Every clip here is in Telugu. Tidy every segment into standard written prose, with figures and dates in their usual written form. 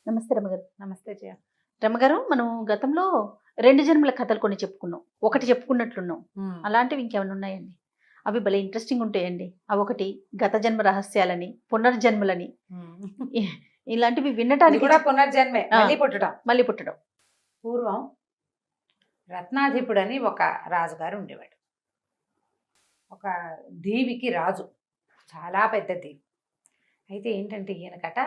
నమస్తే రమగారు. నమస్తే జయ. రమగారు, మనం గతంలో 2 జన్మల కథలు కొన్ని చెప్పుకున్నాం. ఒకటి చెప్పుకున్నట్లున్నాం. అలాంటివి ఇంకేమైనా ఉన్నాయండి? అవి భలే ఇంట్రెస్టింగ్ ఉంటాయండి. అవొకటి గత జన్మ రహస్యాలని, పునర్జన్మలని ఇ ఇలాంటివి ఇది వినటానికి కూడా పునర్జన్మే, ఆ. మళ్ళీ పుట్టడం. మళ్ళీ పుట్టడం. పూర్వం రత్నాధిపుడని ఒక రాజుగారు ఉండేవాడు. ఒక దీవికి రాజు, చాలా పెద్ద దీవి. అయితే ఏంటంటే ఈయనకట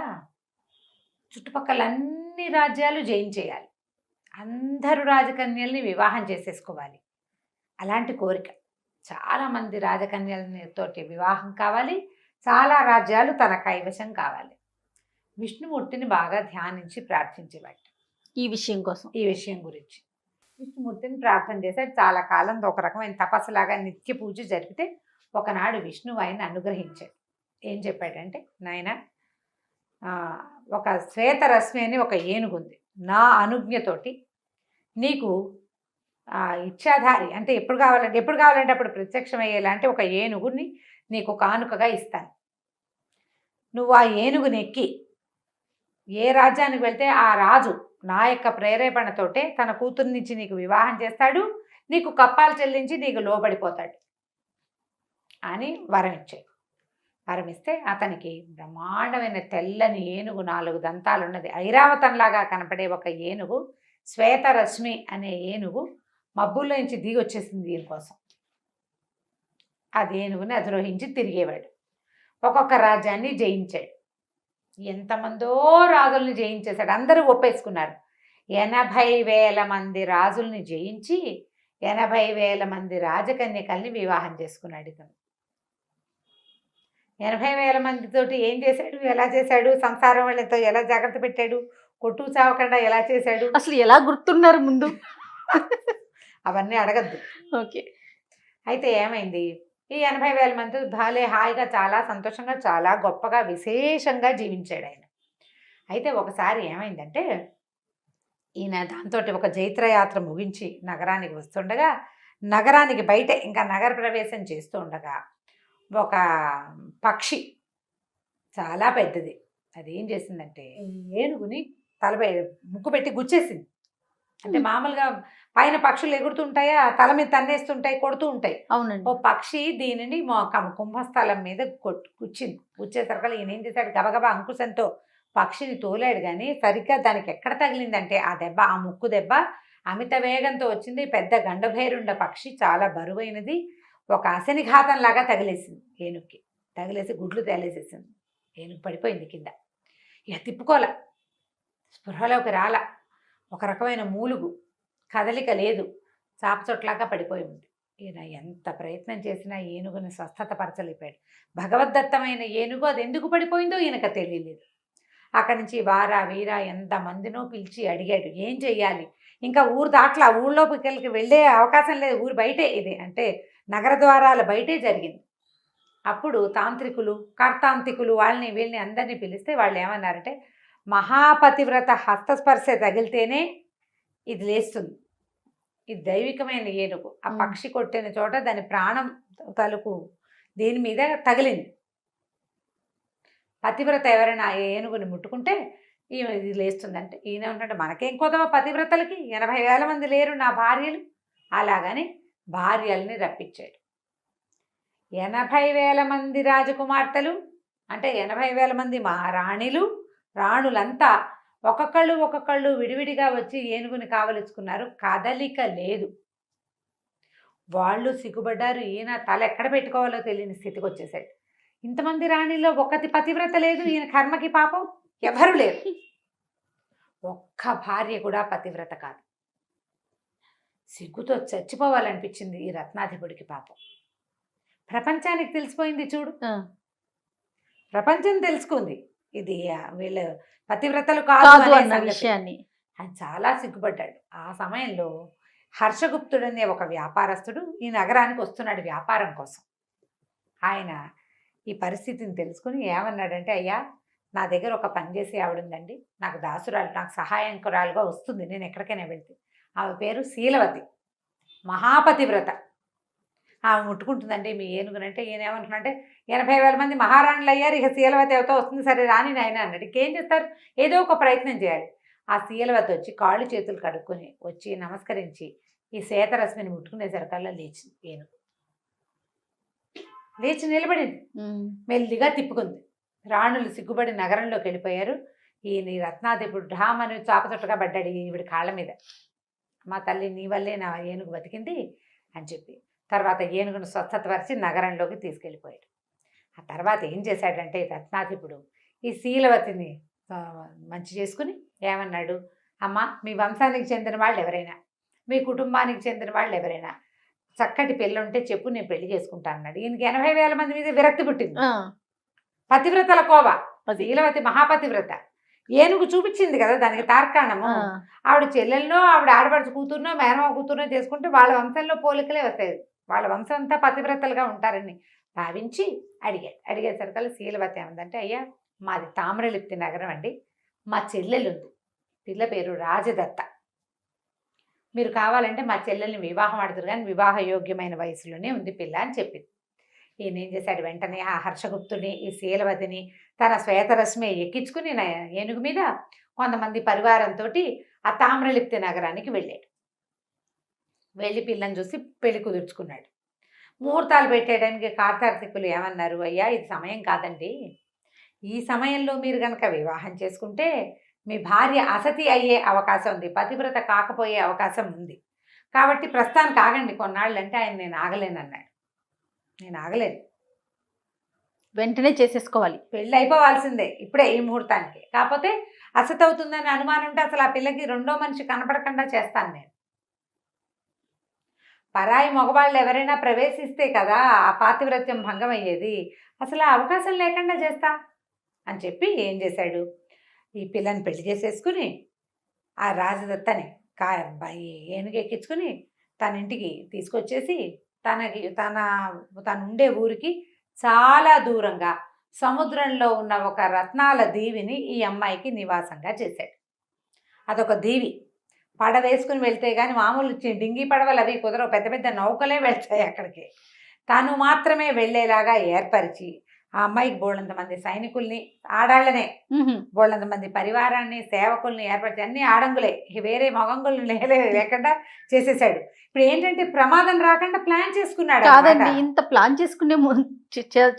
చుట్టుపక్కల అన్ని రాజ్యాలు జయించేయాలి, అందరూ రాజకన్యల్ని వివాహం చేసేసుకోవాలి, అలాంటి కోరిక. చాలామంది రాజకన్యలతోటి వివాహం కావాలి, చాలా రాజ్యాలు తన కైవశం కావాలి. విష్ణుమూర్తిని బాగా ధ్యానించి ప్రార్థించేవాడు ఈ విషయం కోసం. ఈ విషయం గురించి. విష్ణుమూర్తిని ప్రార్థన చేశాడు చాలా కాలం. ఒక రకమైన తపస్సులాగా నిత్య పూజ జరిపితే ఒకనాడు విష్ణువు ఆయన అనుగ్రహించాడు. ఏం చెప్పాడంటే, నాయన, ఒక శ్వేతరశ్మి అని ఒక ఏనుగు ఉంది, నా అనుజ్ఞతోటి నీకు ఇచ్చాధారి అంటే ఎప్పుడు కావాలంటే అప్పుడు ప్రత్యక్షమయ్యేలా అంటే ఒక ఏనుగుని నీకు కానుకగా ఇస్తాను. నువ్వు ఆ ఏనుగుని ఎక్కి ఏ రాజ్యానికి వెళ్తే ఆ రాజు నా యొక్క ప్రేరేపణతోటే తన కూతుర్నిచ్చి నీకు వివాహం చేస్తాడు, నీకు కప్పాలు చెల్లించి నీకు లోబడిపోతాడు అని వరం ఇచ్చాడు. వరం ఇస్తే అతనికి బ్రహ్మాండమైన తెల్లని ఏనుగు, 4 దంతాలున్నది, ఐరావతంలాగా కనపడే ఒక ఏనుగు, శ్వేతరశ్మి అనే ఏనుగు మబ్బుల్లోంచి దిగి వచ్చేసింది దీనికోసం. అది ఏనుగుని అధిరోహించి తిరిగేవాడు. ఒక్కొక్క రాజ్యాన్ని జయించాడు. ఎంతమందో రాజుల్ని జయించేశాడు. అందరూ ఒప్పేసుకున్నారు. 80,000 మంది రాజుల్ని జయించి 80,000 మంది రాజకన్యకల్ని వివాహం చేసుకున్నాడు ఇతను. 80,000 మందితోటి ఏం చేశాడు, ఎలా చేశాడు, సంసారం వాళ్ళతో ఎలా జాగ్రత్త పెట్టాడు, కొట్టు చావకుండా ఎలా చేశాడు, అసలు ఎలా గుర్తున్నారు ముందు? అవన్నీ అడగద్దు. ఓకే. అయితే ఏమైంది, ఈ 80,000 మంది భాలే హాయిగా చాలా సంతోషంగా చాలా గొప్పగా విశేషంగా జీవించాడు ఆయన. అయితే ఒకసారి ఏమైందంటే, ఈయన దాంతో ఒక జైత్రయాత్ర ముగించి నగరానికి వస్తుండగా, నగరానికి బయట ఇంకా నగర ప్రవేశం చేస్తూ ఉండగా ఒక పక్షి చాలా పెద్దది, అది ఏం చేసిందంటే ఏనుగుని తలపై ముక్కు పెట్టి గుచ్చేసింది. అంటే మామూలుగా పైన పక్షులు ఎగురుతుంటాయా, తల మీద తన్నేస్తుంటాయి, కొడుతూ ఉంటాయి. అవునండి. ఓ పక్షి దీనిని కుంభస్థలం మీద గుచ్చింది. గుచ్చేసరికి ఈయన ఏం చేశాడు, గబగబా అంకుశంతో పక్షిని తోలాడు. కానీ సరిగ్గా దానికి ఎక్కడ తగిలిందంటే ఆ దెబ్బ, ఆ ముక్కు దెబ్బ అమిత వేగంతో వచ్చింది. పెద్ద గండభైరుండ పక్షి, చాలా బరువైనది, ఒక అశనిఘాతంలాగా తగిలేసింది ఏనుగుకి. తగిలేసి గుడ్లు తేలేసేసింది. ఏనుగు పడిపోయింది కింద. ఇక తిప్పుకోల, స్పృహలోకి రాల, ఒక రకమైన మూలుగు, కదలిక లేదు, చాపచొట్లాగా పడిపోయి ఉంది. ఈయన ఎంత ప్రయత్నం చేసినా ఏనుగుని స్వస్థత పరచలేపాడు. భగవద్దత్తమైన ఏనుగు, అది ఎందుకు పడిపోయిందో ఈయనకు తెలియలేదు. అక్కడి నుంచి వారా వీరా ఎంతమందినో పిలిచి అడిగాడు, ఏం చెయ్యాలి, ఇంకా ఊరు దాట్లా, ఊళ్ళోకి వెళ్ళే అవకాశం లేదు, ఊరు బయటే, ఇది అంటే నగర ద్వారాల బయటే జరిగింది. అప్పుడు తాంత్రికులు, కర్తాంతికులు, వాళ్ళని వీళ్ళని అందరినీ పిలిస్తే వాళ్ళు ఏమన్నారంటే, మహాపతివ్రత హస్తస్పర్శ తగిలితేనే ఇది లేస్తుంది, ఇది దైవికమైన ఏనుగు. ఆ పక్షి కొట్టిన చోట దాని ప్రాణం తలుపు దీని మీద తగిలింది. పతివ్రత ఎవరైనా ఆ ఏనుగుని ముట్టుకుంటే ఇది లేస్తుందంటే, ఈయన ఉంటే మనకేం కోదమా పతివ్రతలకి, 80,000 మంది లేరు నా భార్యలు. అలాగని భార్యల్ని రప్పించాడు. 80,000 మంది రాజకుమార్తెలు అంటే 80,000 మంది మహారాణిలు, రాణులంతా ఒక్కొక్కళ్ళు విడివిడిగా వచ్చి ఏనుగుని కావలించుకున్నారు. కదలిక లేదు. వాళ్ళు సిగ్గుపడ్డారు. ఈయన తల ఎక్కడ పెట్టుకోవాలో తెలియని స్థితికి వచ్చేసాడు. ఇంతమంది రాణిలో ఒకటి పతివ్రత లేదు, ఈయన కర్మకి పాపం ఎవరు లేరు. ఒక్క భార్య కూడా పతివ్రత కాదు. సిగ్గుతో చచ్చిపోవాలనిపించింది ఈ రత్నాధిపుడికి పాపం. ప్రపంచానికి తెలిసిపోయింది చూడు, ప్రపంచం తెలుసుకుంది ఇది వీళ్ళ పతివ్రతలు కాదు అనే విషయాన్ని. ఆయన చాలా సిగ్గుపడ్డాడు. ఆ సమయంలో హర్షగుప్తుడనే ఒక వ్యాపారస్తుడు ఈ నగరానికి వస్తున్నాడు వ్యాపారం కోసం. ఆయన ఈ పరిస్థితిని తెలుసుకుని ఏమన్నాడంటే, అయ్యా, నా దగ్గర ఒక పని చేసే ఆవిడుందండి, నాకు దాసురాలు, నాకు సహాయంకురాలుగా వస్తుంది, నేను ఎక్కడికైనా వెళ్తే. ఆమె పేరు శీలవతి, మహాపతివ్రత. ఆమె ముట్టుకుంటుందండి మీ ఏనుగునంటే ఈయన ఏమంటున్నాడంటే 80,000 మంది మహారాణులు అయ్యారు, ఇక శీలవతి ఎవతో వస్తుంది, సరే రాని నాయన అన్నాడు. ఇంకేం చేస్తారు, ఏదో ఒక ప్రయత్నం చేయాలి. ఆ శీలవతి వచ్చి కాళ్ళు చేతులు కడుక్కొని వచ్చి నమస్కరించి ఈ శ్వేతరశ్మిని ముట్టుకునేసరికల్లా లేచింది ఏనుగు. లేచి నిలబడింది, మెల్లిగా తిప్పుకుంది. రాణులు సిగ్గుపడి నగరంలోకి వెళ్ళిపోయారు. ఈయన ఈ రత్నాధిపుడు ఢామని చాపచుట్టగా పడ్డాడు ఈవిడి కాళ్ళ మీద. మా తల్లి నీ వల్లే నా ఏనుగు బతికింది అని చెప్పి తర్వాత ఏనుగును స్వస్థతపరిచి నగరంలోకి తీసుకెళ్ళిపోయాడు. ఆ తర్వాత ఏం చేశాడంటే రత్నాధిపుడు ఈ శీలవతిని మంచి చేసుకుని ఏమన్నాడు, అమ్మ మీ వంశానికి చెందిన వాళ్ళు ఎవరైనా, మీ కుటుంబానికి చెందిన వాళ్ళు ఎవరైనా చక్కటి పెళ్ళి ఉంటే చెప్పు, నేను పెళ్లి చేసుకుంటాను అన్నాడు. ఈయనకి 80,000 మంది మీద విరక్తి పుట్టింది. పతివ్రతల కోవ, శీలవతి మహాపతివ్రత. ఏనుగు చూపించింది కదా దానికి తార్కాణము. ఆవిడ చెల్లెల్లో ఆవిడ ఆడపడుచు కూతురునో మేనమామ కూతురునో చేసుకుంటే వాళ్ళ వంశంలో పోలికలే వస్తాయి, వాళ్ళ వంశం అంతా పతివ్రతలుగా ఉంటారని భావించి అడిగేసరికల్లా శీలవతి ఏమందంటే, అయ్యా మాది తామ్రలిప్తి నగరం అండి, మా చెల్లెలు ఉంది, పిల్ల పేరు రాజదత్త, మీరు కావాలంటే మా చెల్లెల్ని వివాహం ఆడుతారు కానీ వివాహ యోగ్యమైన వయసులోనే ఉంది పిల్ల అని చెప్పింది. ఈయన ఏం చేశాడు, వెంటనే ఆ హర్షగుప్తుని ఈ శీలవతిని తన శ్వేతరశ్మి ఎక్కించుకుని ఏనుగు మీద కొంతమంది పరివారంతో ఆ తామ్రలిప్తి నగరానికి వెళ్ళాడు. వెళ్ళి పిల్లని చూసి పెళ్లి కుదుర్చుకున్నాడు. ముహూర్తాలు పెట్టేయడానికి కార్తీకులు ఏమన్నారు, అయ్యా ఇది సమయం కాదండి, ఈ సమయంలో మీరు కనుక వివాహం చేసుకుంటే మీ భార్య అసతి అయ్యే అవకాశం ఉంది, పతివ్రత కాకపోయే అవకాశం ఉంది, కాబట్టి ప్రస్తుతానికి ఆగండి కొన్నాళ్ళు అంటే ఆయన నేను ఆగలేను అన్నాడు. నేను ఆగలేను, వెంటనే చేసేసుకోవాలి, పెళ్ళి అయిపోవాల్సిందే ఇప్పుడే ఈ ముహూర్తానికి, కాకపోతే అసతి అవుతుందని అనుమానం ఉంటే అసలు ఆ పిల్లకి రెండో మనిషి కనపడకుండా చేస్తాను నేను. పరాయి మగవాళ్ళు ఎవరైనా ప్రవేశిస్తే కదా ఆ పాతివ్రత్యం భంగం అయ్యేది, అసలు ఆ అవకాశం లేకుండా చేస్తా అని చెప్పి ఏం చేశాడు, ఈ పిల్లని పెళ్లి చేసేసుకుని ఆ రాజదత్తని ఏనుగు ఎక్కించుకుని తన ఇంటికి తీసుకొచ్చేసి తను ఉండే ఊరికి చాలా దూరంగా సముద్రంలో ఉన్న ఒక రత్నాల దీవిని ఈ అమ్మాయికి నివాసంగా చేశాడు. అదొక దీవి, పడవ వేసుకుని వెళ్తే కానీ మామూలు డింగి పడవలు అవి కుదరవు, పెద్ద పెద్ద నౌకలే వెళ్తాయి అక్కడికి. తాను మాత్రమే వెళ్ళేలాగా ఏర్పరిచి ఆ అమ్మాయికి బోళ్ళంత మంది సైనికుల్ని, ఆడాళ్ళనే బోళ్ళంత మంది పరివారాన్ని, సేవకుల్ని ఏర్పరిచి అన్ని ఆడంగులే, వేరే మగంగులు లేకుండా చేసేసాడు. ఇప్పుడు ఏంటంటే ప్రమాదం రాకుండా ప్లాన్ చేసుకున్నాడు. కాదండి, ఇంత ప్లాన్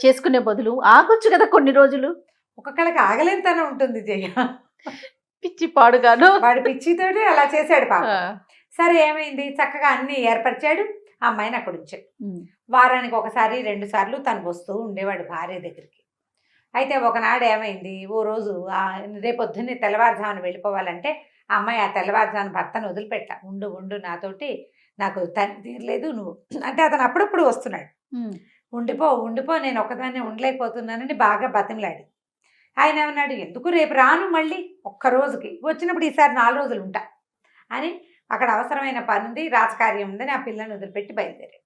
చేసుకునే బదులు ఆగొచ్చు కదా కొన్ని రోజులు. ఒక్కొక్కళ్ళకి ఆగలేనితనం ఉంటుంది జయ, పిచ్చి పాడుగాను, వాడి పిచ్చితోటి అలా చేశాడు పాప. సరే ఏమైంది, చక్కగా అన్ని ఏర్పరిచాడు, ఆ అమ్మాయిని అక్కడ ఉంచాడు. వారానికి ఒకసారి 2 సార్లు తను వస్తూ ఉండేవాడు భార్య దగ్గరికి. అయితే ఒకనాడు ఏమైంది, ఓ రోజు రేపొద్దున్నే తెల్లవారుజామున వెళ్ళిపోవాలంటే ఆ అమ్మాయి ఆ తెల్లవారుజామున భర్తను వదిలిపెట్ట, ఉండు నాతోటి నాకు తల్లి తీరలేదు నువ్వు అంటే అతను అప్పుడప్పుడు వస్తున్నాడు, ఉండిపో నేను ఒక్కదాన్ని ఉండలేకపోతున్నానని బాగా బతిమలాడి. ఆయన ఏమన్నాడు, ఎందుకు రేపు రాను, మళ్ళీ ఒక్క రోజుకి వచ్చినప్పుడు ఈసారి 4 రోజులు ఉంటా అని, అక్కడ అవసరమైన పని ఉంది, రాజకార్యం ఉందని ఆ పిల్లని వదిలిపెట్టి బయలుదేరాడు.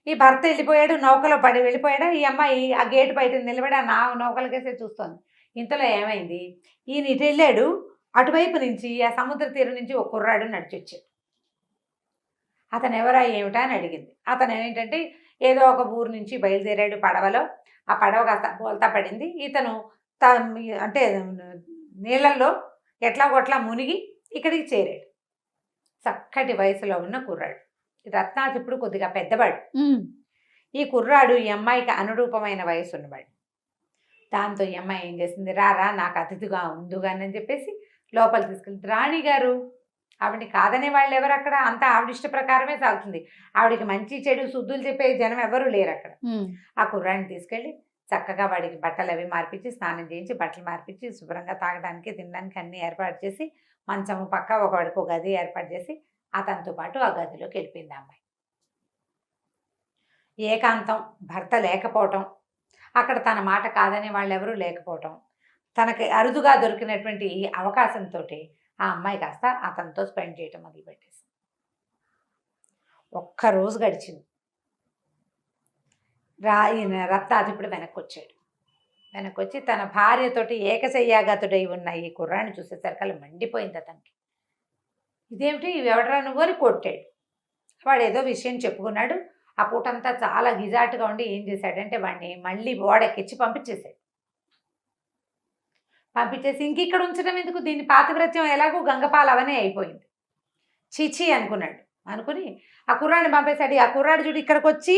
ఈ భర్త వెళ్ళిపోయాడు, నౌకలో పడి వెళ్ళిపోయాడు. ఈ అమ్మాయి ఆ గేటు బయట నిలబడి ఆ నౌకలకేసే చూస్తోంది. ఇంతలో ఏమైంది, ఈయన ఇటు వెళ్ళాడు, అటువైపు నుంచి ఆ సముద్ర తీరం నుంచి ఒక కుర్రాడు నడిచొచ్చాడు. అతను ఎవరా ఏమిటా అని అడిగింది. అతను ఏంటంటే ఏదో ఒక ఊరు నుంచి బయలుదేరాడు పడవలో, ఆ పడవ కాస్త బోల్తా పడింది, ఇతను అంటే నీళ్ళల్లో ఎట్లా మునిగి ఇక్కడికి చేరాడు. చక్కటి వయసులో ఉన్న కుర్రాడు, రత్నాధిపుడు కొద్దిగా పెద్దవాడు. ఈ కుర్రాడు ఈ అమ్మాయికి అనురూపమైన వయసు ఉన్నవాడు. దాంతో ఈ అమ్మాయి ఏం చేసింది, రారా నాకు అతిథిగా ఉందుగాని అని చెప్పేసి లోపల తీసుకెళ్తుంది. రాణిగారు, ఆవిడని కాదనే వాళ్ళు ఎవరు అక్కడ, అంతా ఆవిడ ఇష్ట ప్రకారమే సాగుతుంది, ఆవిడికి మంచి చెడు శుద్ధులు చెప్పే జనం ఎవరు లేరు అక్కడ. ఆ కుర్రాడిని తీసుకెళ్ళి చక్కగా వాడికి బట్టలు అవి మార్పించి, స్నానం చేయించి, బట్టలు మార్పించి, శుభ్రంగా తాగడానికి తినడానికి అన్నీ ఏర్పాటు చేసి, మంచము పక్క ఒకవాడికి ఒక గది ఏర్పాటు చేసి అతనితో పాటు ఆ గదిలోకి వెళ్ళిపోయింది అమ్మాయి. ఏకాంతం, భర్త లేకపోవటం, అక్కడ తన మాట కాదనే వాళ్ళు ఎవరూ లేకపోవటం, తనకి అరుదుగా దొరికినటువంటి ఈ అవకాశంతో ఆ అమ్మాయి కాస్త అతనితో స్పెండ్ చేయటం మొదలుపెట్టేసి ఒక్కరోజు గడిచింది. ఈయన రత్నాధిపుడు వెనక్కి వచ్చి తన భార్యతోటి ఏకశయ్యాగతుడై ఉన్న ఈ కుర్రాన్ని చూసేసరికల్లా మండిపోయింది అతనికి. ఇదేమిటి ఎవడరా నువ్వు అని కొట్టాడు. వాడు ఏదో విషయం చెప్పుకున్నాడు, ఆ పూటంతా చాలా గిజాటుగా ఉండి ఏం చేశాడంటే వాడిని మళ్ళీ ఓడెక్కించి పంపించేశాడు. పంపించేసి ఇంక ఇక్కడ ఉంచడం ఎందుకు, దీని పాతివ్రత్యం ఎలాగో గంగపాలు అవనే అయిపోయింది, చీచీ అనుకున్నాడు. అనుకుని ఆ కుర్రాడిని పంపేశాడు. ఆ కుర్రాడు చూడు ఇక్కడికి వచ్చి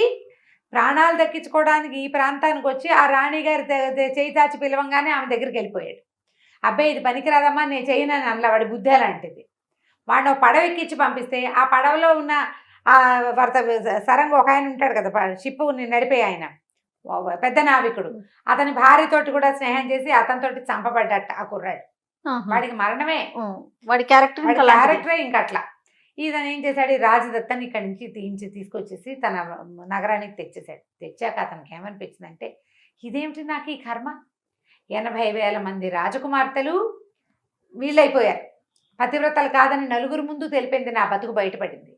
ప్రాణాలు దక్కించుకోవడానికి ఈ ప్రాంతానికి వచ్చి ఆ రాణిగారి చేయి చాచి పిలవంగానే ఆమె దగ్గరికి వెళ్ళిపోయాడు. అబ్బాయి ఇది పనికిరాదమ్మా, నేను చేయనని అనలా, వాడి బుద్ధి అలాంటిది. వాడిని ఒక పడవ ఎక్కించి పంపిస్తే ఆ పడవలో ఉన్న ఆ వర్త సరంగ ఒక ఆయన ఉంటాడు కదా, షిప్ నడిపే ఆయన, పెద్ద నావికుడు, అతని భార్యతోటి కూడా స్నేహం చేసి అతనితోటి చంపబడ్డట ఆ కుర్రాడు. వాడికి మరణమే, వాడి క్యారెక్టరే ఇంకా అట్లా. ఇతను ఏం చేశాడు, ఈ రాజదత్తని ఇక్కడి నుంచి తీసుకొచ్చేసి తన నగరానికి తెచ్చేసాడు. తెచ్చాక అతనికి ఏమనిపించిందంటే, ఇదేమిటి నాకు ఈ కర్మ, 80,000 మంది రాజకుమార్తెలు వీళ్ళైపోయారు, పతివ్రతలు కాదని నలుగురు ముందు తెలిపింది, నా బతుకు బయటపడింది.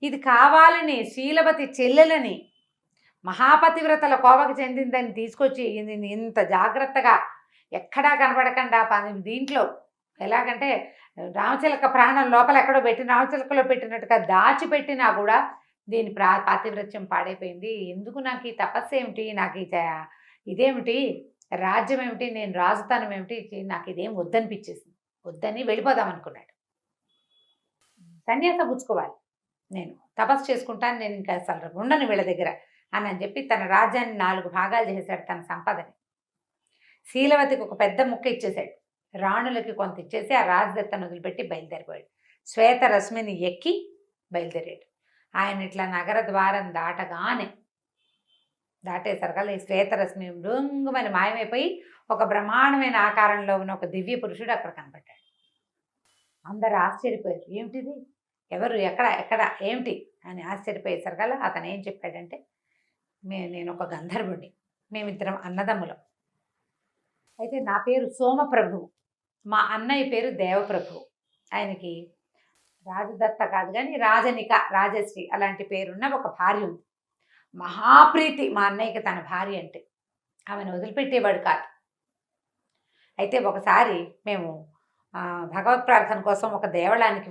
ఇది కావాలని శీలవతి చెల్లెలని మహాపతివ్రతల కోవకు చెందిందని తీసుకొచ్చి ఇంత జాగ్రత్తగా ఎక్కడా కనపడకుండా దీంట్లో ఎలాగంటే రామచిలక ప్రాణం లోపల ఎక్కడో పెట్టి రామచిలకలో పెట్టినట్టుగా దాచిపెట్టినా కూడా దీని పాతివ్రత్యం పాడైపోయింది. ఎందుకు నాకు ఈ తపస్సు ఏమిటి, నాకు ఇదేమిటి, రాజ్యం ఏమిటి, నేను రాజుతనం ఏమిటి, నాకు ఇదేం వద్దనిపించేసింది, వద్దని వెళ్ళిపోదాం అనుకున్నాడు. సన్యాసం పుచ్చుకోవాలి, నేను తపస్సు చేసుకుంటాను, నేను ఇంకా అసలు ఉండను వీళ్ళ దగ్గర అని చెప్పి తన రాజ్యాన్ని 4 భాగాలు చేశాడు. తన సంపదని శీలవతికి ఒక పెద్ద ముక్క ఇచ్చేశాడు, రాణులకి కొంత ఇచ్చేసి ఆ రాజదత్తను వదిలిపెట్టి బయలుదేరిపోయాడు. శ్వేతరశ్మిని ఎక్కి బయలుదేరాడు. ఆయన ఇట్లా నగర ద్వారం దాటేసరికల్లా ఈ శ్వేతరశ్మి మృంగుమని మాయమైపోయి ఒక బ్రహ్మాండమైన ఆకారంలో ఉన్న ఒక దివ్య పురుషుడు అక్కడ కనపడ్డాడు. అందరు ఆశ్చర్యపోయారు, ఏమిటిది, ఎవరు, ఎక్కడ ఏమిటి అని ఆశ్చర్యపోయేసరికల్లా అతను ఏం చెప్పాడంటే, నేను ఒక గంధర్వుడిని, మేమిద్దరం అన్నదమ్ములం, అయితే నా పేరు సోమప్రభువు, మా అన్నయ్య పేరు దేవప్రభువు, ఆయనకి రాజదత్త కాదు కానీ రాజనిక, రాజశ్రీ అలాంటి పేరున్న ఒక భార్య ఉంది. మహాప్రీతి మా అన్నయ్యకి తన భార్య అంటే, ఆమెను వదిలిపెట్టేవాడు కాదు. అయితే ఒకసారి మేము భగవత్ ప్రార్థన కోసం ఒక దేవాలయానికి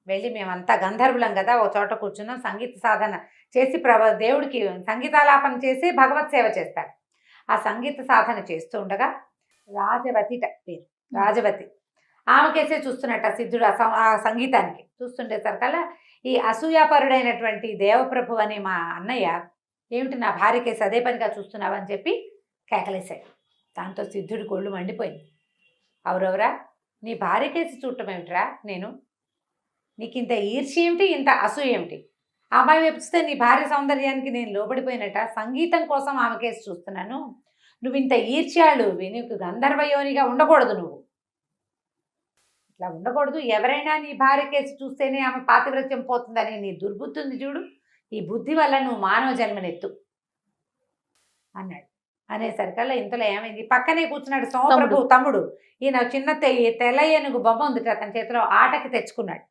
వెళ్ళి మేమంతా గంధర్వులం కదా, ఒక చోట కూర్చున్నాం, సంగీత సాధన చేసి దేవుడికి సంగీతాలాపన చేసి భగవత్ సేవ చేస్తారు. ఆ సంగీత సాధన చేస్తూ ఉండగా రాజవతి పేరు, రాజవతి, ఆమెకేసే చూస్తున్నట్టు ఆ సిద్ధుడు ఆ సంగీతానికి చూస్తుండేసరికల్లా ఈ అసూయాపరుడైనటువంటి దేవప్రభు అనే మా అన్నయ్య, ఏమిటి నా భార్యకేసి అదే పనిగా చూస్తున్నావు అని చెప్పి కేకలేశాడు. దాంతో సిద్ధుడి కొళ్ళు మండిపోయింది. అవురవరా, నీ భార్యకేసి చూడటం ఏమిట్రా, నీకు ఇంత ఈర్ష్య ఏమిటి, ఇంత అసూయ ఏమిటి, అమ్మాయి వెప్పిస్తే నీ భార్య సౌందర్యానికి నేను లోబడిపోయినట్ట, సంగీతం కోసం ఆమె కేసు చూస్తున్నాను, నువ్వు ఇంత ఈర్ష్యాలు, నీకు గంధర్వయోనిగా ఉండకూడదు, నువ్వు ఇట్లా ఉండకూడదు, ఎవరైనా నీ భార్య కేసు చూస్తేనే ఆమె పాతివ్రత్యం పోతుందని నీ దుర్బుద్ధి ఉంది చూడు, ఈ బుద్ధి వల్ల నువ్వు మానవ జన్మనెత్తు అన్నాడు. అనేసరికల్లా ఇంతలో ఏమైంది, పక్కనే కూర్చున్నాడు సోమప్రభు తమ్ముడు, ఈయన చిన్న తెల్ల ఏనుగు బొమ్మ ఉంది అతని చేతిలో, ఆటకి తెచ్చుకున్నాడు.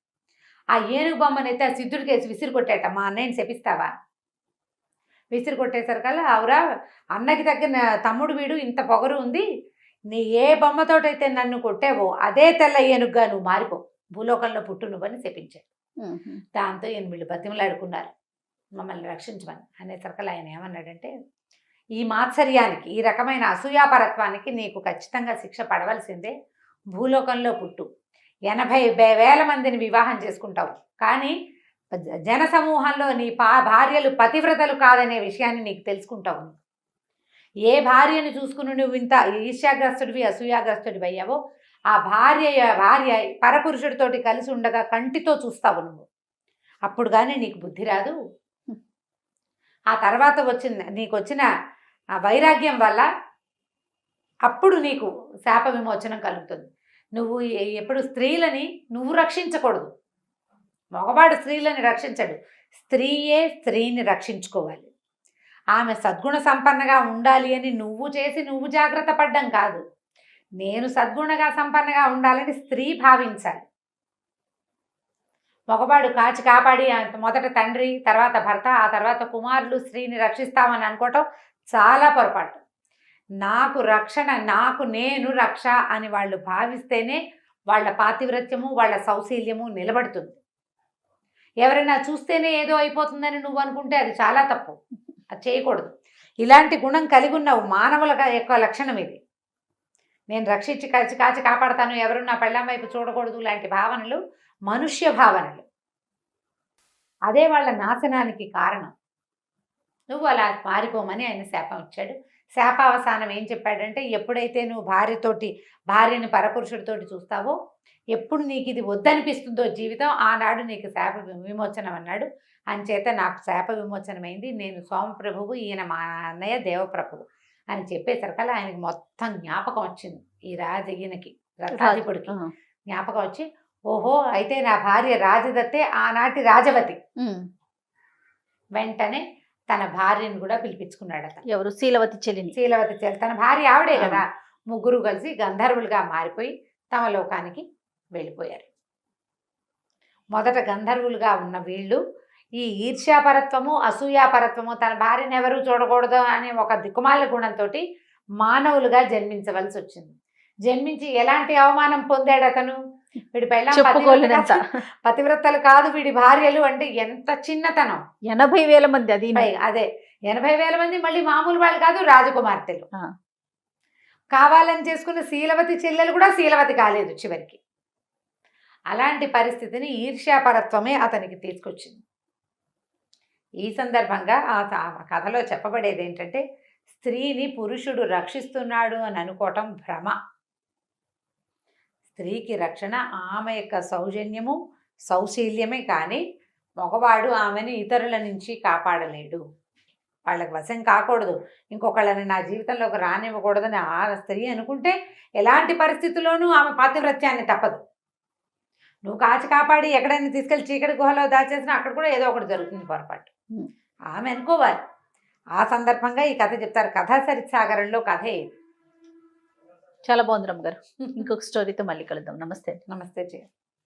ఆ ఏనుగు బొమ్మనైతే ఆ సిద్ధుడికేసి విసిరి కొట్టాట, మా అన్నయ్యని శపిస్తావా, విసిరి కొట్టేసరికల్లా, అవురా అన్నకి తగ్గిన తమ్ముడు వీడు, ఇంత పొగరు ఉంది, నీ ఏ బొమ్మతోటైతే నన్ను కొట్టావో అదే తెల్ల ఏనుగుగా నువ్వు మారిపో, భూలోకంలో పుట్టు నువ్వని శపించాడు. దాంతో ఈయన వీళ్ళు బతిమలాడుకున్నారు, మమ్మల్ని రక్షించమని. అనేసరికల్లా ఆయన ఏమన్నాడంటే, ఈ మాత్సర్యానికి, ఈ రకమైన అసూయాపరత్వానికి నీకు ఖచ్చితంగా శిక్ష పడవలసిందే, భూలోకంలో పుట్టు, 80,000 మందిని వివాహం చేసుకుంటావు, కానీ జనసమూహంలో నీ భార్యలు పతివ్రతలు కాదనే విషయాన్ని నీకు తెలుసుకుంటావు. ఏ భార్యను చూసుకుని నువ్వు ఇంత ఈర్ష్యాగ్రస్తుడివి, అసూయాగ్రస్తుడివి అయ్యావో, ఆ భార్య పరపురుషుడితోటి కలిసి ఉండగా కంటితో చూస్తావు నువ్వు, అప్పుడు కానీ నీకు బుద్ధి రాదు. ఆ తర్వాత నీకు వచ్చిన ఆ వైరాగ్యం వల్ల అప్పుడు నీకు శాప విమోచనం కలుగుతుంది. నువ్వు ఎప్పుడు స్త్రీలని నువ్వు రక్షించకూడదు, మగవాడు స్త్రీలని రక్షించడు, స్త్రీయే స్త్రీని రక్షించుకోవాలి. ఆమె సద్గుణ సంపన్నగా ఉండాలి అని నువ్వు జాగ్రత్త పడ్డం కాదు, నేను సద్గుణగా సంపన్నగా ఉండాలని స్త్రీ భావించాలి. మగవాడు కాపాడి మొదట తండ్రి, తర్వాత భర్త, ఆ తర్వాత కుమారులు స్త్రీని రక్షిస్తామని అనుకోవటం చాలా పొరపాటు. నాకు రక్షణ, నేను రక్ష అని వాళ్ళు భావిస్తేనే వాళ్ళ పాతివ్రత్యము, వాళ్ళ సౌశీల్యము నిలబడుతుంది. ఎవరైనా చూస్తేనే ఏదో అయిపోతుందని నువ్వు అనుకుంటే అది చాలా తప్పు. అది చేయకూడదు. ఇలాంటి గుణం కలిగి ఉన్న మానవుల యొక్క లక్షణం ఇది. నేను రక్షించి కాచి కాపాడతాను, ఎవరు నా పెళ్ళాం వైపు చూడకూడదు లాంటి భావనలు మనుష్య భావనలు. అదే వాళ్ళ నాశనానికి కారణం. నువ్వు అలా పారిపోమని ఆయన శాపం ఇచ్చాడు. శాపావసానం ఏం చెప్పాడంటే, ఎప్పుడైతే నువ్వు భార్యని పరపురుషుడితోటి చూస్తావో, ఎప్పుడు నీకు ఇది వద్దనిపిస్తుందో జీవితం, ఆనాడు నీకు శాప విమోచనం అన్నాడు. అంచేత నాకు శాప విమోచనమైంది. నేను సోమప్రభువు, ఈయన మా అన్నయ్య దేవప్రభువు అని చెప్పేసరికల్లా ఆయనకి మొత్తం జ్ఞాపకం వచ్చింది. ఈ ఈయనకి రథాధిపుడికి జ్ఞాపకం వచ్చి, ఓహో అయితే నా భార్య రాజదత్తే ఆనాటి రాజవతి. వెంటనే తన భార్యను కూడా పిలిపించుకున్నాడు అతను. ఎవరు? శీలవతి చెల్లిని. శీలవతి చెల్లి, తన భార్య ఆవిడే కదా. ముగ్గురు కలిసి గంధర్వులుగా మారిపోయి తమ లోకానికి వెళ్ళిపోయారు. మొదట గంధర్వులుగా ఉన్న వీళ్ళు ఈ ఈర్ష్యాపరత్వము, అసూయాపరత్వము, తన భార్యను ఎవరు చూడకూడదు అనే ఒక దిక్కుమాల గుణంతో మానవులుగా జన్మించవలసి వచ్చింది. జన్మించి ఎలాంటి అవమానం పొందాడు అతను? వీడి చెప్పుకోలేనంత. పతివ్రతలు కాదు వీడి భార్యలు అంటే ఎంత చిన్నతనం. 80,000 మంది. అది అదే 80,000 మంది మళ్ళీ మామూలు వాళ్ళు కాదు, రాజకుమార్తెలు. కావాలని చేసుకున్న శీలవతి చెల్లెలు కూడా శీలవతి కాలేదు చివరికి. అలాంటి పరిస్థితిని ఈర్ష్యాపరత్వమే అతనికి తీసుకొచ్చింది. ఈ సందర్భంగా ఆ కథలో చెప్పబడేది ఏంటంటే, స్త్రీని పురుషుడు రక్షిస్తున్నాడు అని అనుకోవటం భ్రమ. స్త్రీకి రక్షణ ఆమె యొక్క సౌజన్యము, సౌశీల్యమే, కానీ మగవాడు ఆమెను ఇతరుల నుంచి కాపాడలేడు. వాళ్ళకి వశం కాకూడదు, ఇంకొకళ్ళని నా జీవితంలోకి రానివ్వకూడదని ఆ స్త్రీ అనుకుంటే ఎలాంటి పరిస్థితుల్లోనూ ఆమె పాతివ్రత్యాన్ని తప్పదు. నువ్వు కాచి కాపాడి ఎక్కడైనా తీసుకెళ్ళి చీకటి గుహలో దాచేసినా అక్కడ కూడా ఏదో ఒకటి జరుగుతుంది పొరపాటు. ఆమె అనుకోవాలి. ఆ సందర్భంగా ఈ కథ చెప్తారు. కథా సరిసాగరంలో కథే. చాలా బాగుంది రమ్మ గారు. ఇంకొక స్టోరీతో మళ్ళీ కలుద్దాం. నమస్తే. నమస్తే జయ.